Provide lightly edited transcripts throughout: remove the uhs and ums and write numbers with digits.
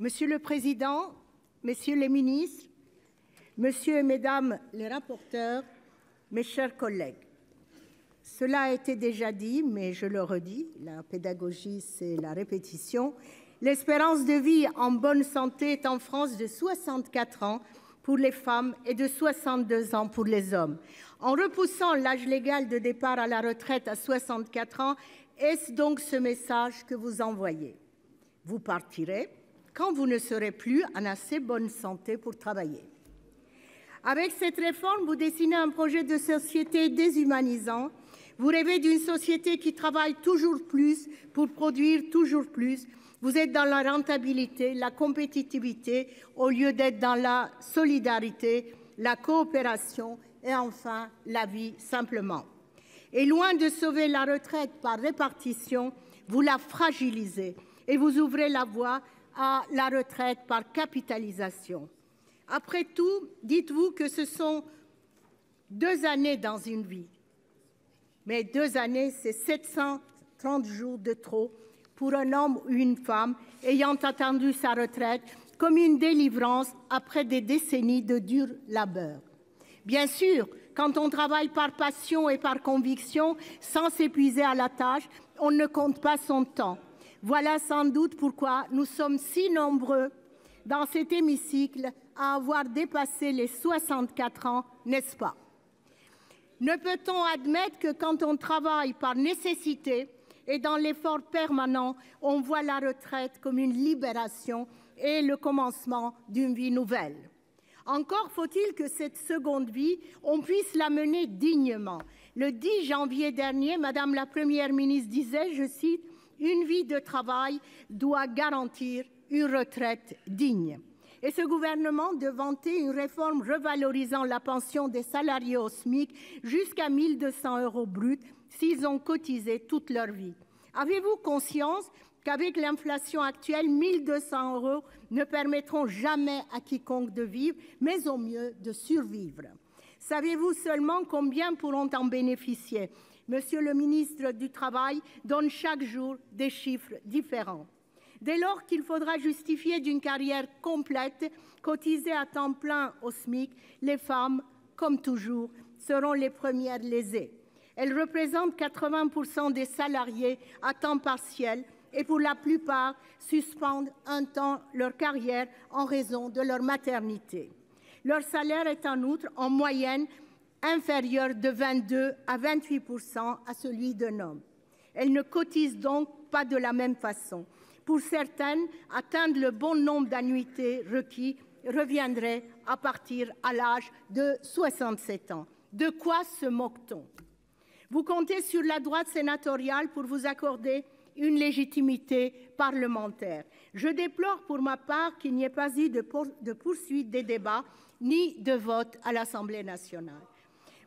Monsieur le Président, Messieurs les ministres, Monsieur et Mesdames les rapporteurs, mes chers collègues, cela a été déjà dit, mais je le redis, la pédagogie, c'est la répétition. L'espérance de vie en bonne santé est en France de 64 ans pour les femmes et de 62 ans pour les hommes. En repoussant l'âge légal de départ à la retraite à 64 ans, est-ce donc ce message que vous envoyez? Vous partirez quand vous ne serez plus en assez bonne santé pour travailler. Avec cette réforme, vous dessinez un projet de société déshumanisant. Vous rêvez d'une société qui travaille toujours plus pour produire toujours plus. Vous êtes dans la rentabilité, la compétitivité, au lieu d'être dans la solidarité, la coopération et enfin la vie simplement. Et loin de sauver la retraite par répartition, vous la fragilisez et vous ouvrez la voie à la retraite par capitalisation. Après tout, dites-vous que ce sont 2 années dans une vie. Mais 2 années, c'est 730 jours de trop pour un homme ou une femme ayant attendu sa retraite comme une délivrance après des décennies de dur labeur. Bien sûr, quand on travaille par passion et par conviction, sans s'épuiser à la tâche, on ne compte pas son temps. Voilà sans doute pourquoi nous sommes si nombreux dans cet hémicycle à avoir dépassé les 64 ans, n'est-ce pas? Ne peut-on admettre que quand on travaille par nécessité et dans l'effort permanent, on voit la retraite comme une libération et le commencement d'une vie nouvelle? Encore faut-il que cette seconde vie, on puisse la mener dignement. Le 10 janvier dernier, Madame la Première ministre disait, je cite, « Une vie de travail doit garantir une retraite digne ». Et ce gouvernement de vanter une réforme revalorisant la pension des salariés au SMIC jusqu'à 1 200 € brut s'ils ont cotisé toute leur vie. Avez-vous conscience qu'avec l'inflation actuelle, 1 200 € ne permettront jamais à quiconque de vivre, mais au mieux de survivre? Savez-vous seulement combien pourront en bénéficier? Monsieur le ministre du Travail donne chaque jour des chiffres différents. Dès lors qu'il faudra justifier d'une carrière complète, cotisée à temps plein au SMIC, les femmes, comme toujours, seront les premières lésées. Elles représentent 80% des salariés à temps partiel et pour la plupart suspendent un temps leur carrière en raison de leur maternité. Leur salaire est en outre, en moyenne, inférieur de 22 à 28% à celui d'un homme. Elles ne cotisent donc pas de la même façon. Pour certaines, atteindre le bon nombre d'annuités requis reviendrait à partir à l'âge de 67 ans. De quoi se moque-t-on? Vous comptez sur la droite sénatoriale pour vous accorder une légitimité parlementaire. Je déplore pour ma part qu'il n'y ait pas eu de poursuite des débats ni de vote à l'Assemblée nationale.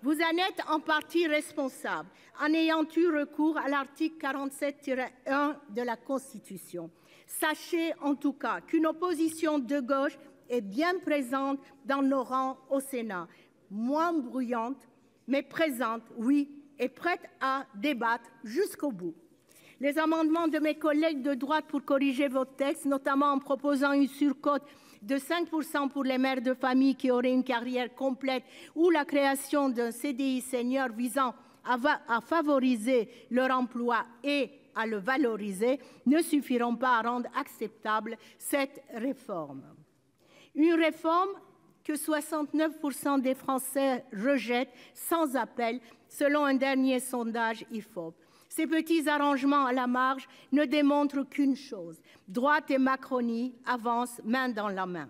Vous en êtes en partie responsable en ayant eu recours à l'article 47-1 de la Constitution. Sachez en tout cas qu'une opposition de gauche est bien présente dans nos rangs au Sénat, moins bruyante, mais présente, oui, et prête à débattre jusqu'au bout. Les amendements de mes collègues de droite pour corriger votre texte, notamment en proposant une surcote de 5% pour les mères de famille qui auraient une carrière complète ou la création d'un CDI senior visant à favoriser leur emploi et à le valoriser, ne suffiront pas à rendre acceptable cette réforme. Une réforme que 69% des Français rejettent sans appel, selon un dernier sondage IFOP. Ces petits arrangements à la marge ne démontrent qu'une chose: droite et Macronie avancent main dans la main.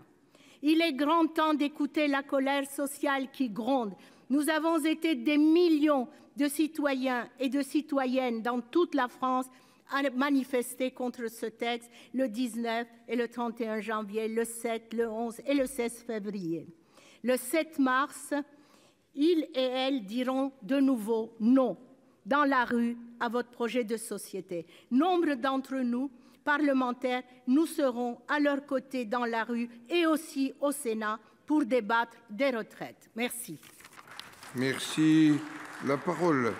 Il est grand temps d'écouter la colère sociale qui gronde. Nous avons été des millions de citoyens et de citoyennes dans toute la France à manifester contre ce texte le 19 et le 31 janvier, le 7, le 11 et le 16 février. Le 7 mars, ils et elles diront de nouveau non dans la rue à votre projet de société. Nombre d'entre nous, parlementaires, nous serons à leur côté dans la rue et aussi au Sénat pour débattre des retraites. Merci. Merci. La parole